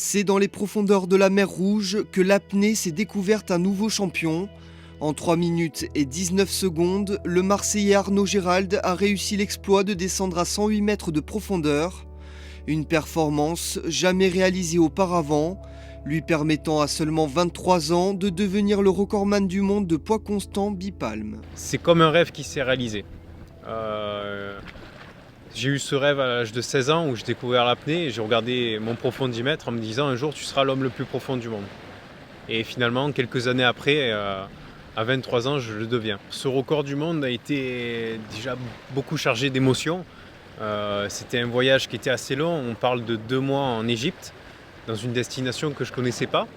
C'est dans les profondeurs de la mer Rouge que l'apnée s'est découverte un nouveau champion. En 3 minutes et 19 secondes, le Marseillais Arnaud Gérald a réussi l'exploit de descendre à 108 mètres de profondeur. Une performance jamais réalisée auparavant, lui permettant à seulement 23 ans de devenir le recordman du monde de poids constant bipalme. C'est comme un rêve qui s'est réalisé. J'ai eu ce rêve à l'âge de 16 ans où j'ai découvert l'apnée et j'ai regardé mon profondimètre en me disant un jour tu seras l'homme le plus profond du monde. Et finalement, quelques années après, à 23 ans, je le deviens. Ce record du monde a été déjà beaucoup chargé d'émotions. C'était un voyage qui était assez long, on parle de 2 mois en Égypte, dans une destination que je ne connaissais pas.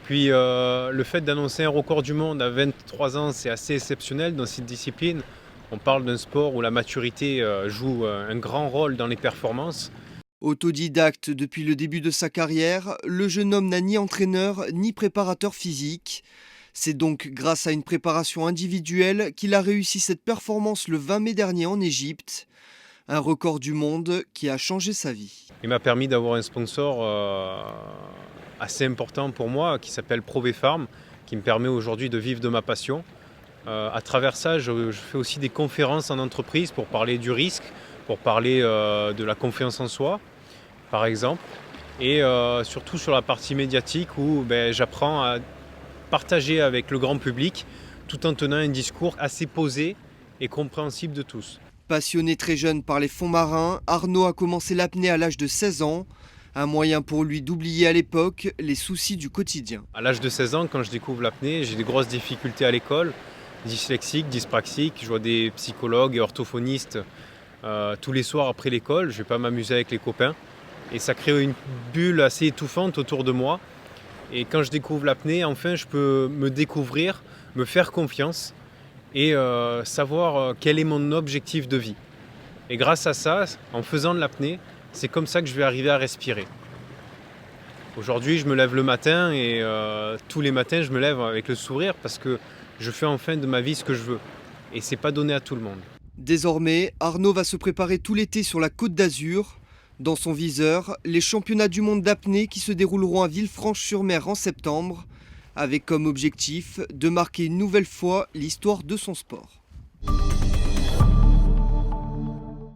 Puis le fait d'annoncer un record du monde à 23 ans, c'est assez exceptionnel dans cette discipline. On parle d'un sport où la maturité joue un grand rôle dans les performances. Autodidacte depuis le début de sa carrière, le jeune homme n'a ni entraîneur ni préparateur physique. C'est donc grâce à une préparation individuelle qu'il a réussi cette performance le 20 mai dernier en Égypte. Un record du monde qui a changé sa vie. Il m'a permis d'avoir un sponsor assez important pour moi qui s'appelle ProVfarm, qui me permet aujourd'hui de vivre de ma passion. À travers ça, je fais aussi des conférences en entreprise pour parler du risque, pour parler de la confiance en soi, par exemple. Et surtout sur la partie médiatique où j'apprends à partager avec le grand public tout en tenant un discours assez posé et compréhensible de tous. Passionné très jeune par les fonds marins, Arnaud a commencé l'apnée à l'âge de 16 ans. Un moyen pour lui d'oublier à l'époque les soucis du quotidien. À l'âge de 16 ans, quand je découvre l'apnée, j'ai des grosses difficultés à l'école. Dyslexique, dyspraxique, je vois des psychologues et orthophonistes tous les soirs après l'école, je ne vais pas m'amuser avec les copains. Et ça crée une bulle assez étouffante autour de moi. Et quand je découvre l'apnée, enfin je peux me découvrir, me faire confiance et savoir quel est mon objectif de vie. Et grâce à ça, en faisant de l'apnée, c'est comme ça que je vais arriver à respirer. Aujourd'hui, je me lève le matin et tous les matins, je me lève avec le sourire parce que je fais enfin de ma vie ce que je veux. Et c'est pas donné à tout le monde. Désormais, Arnaud va se préparer tout l'été sur la Côte d'Azur. Dans son viseur, les championnats du monde d'apnée qui se dérouleront à Villefranche-sur-Mer en septembre, avec comme objectif de marquer une nouvelle fois l'histoire de son sport.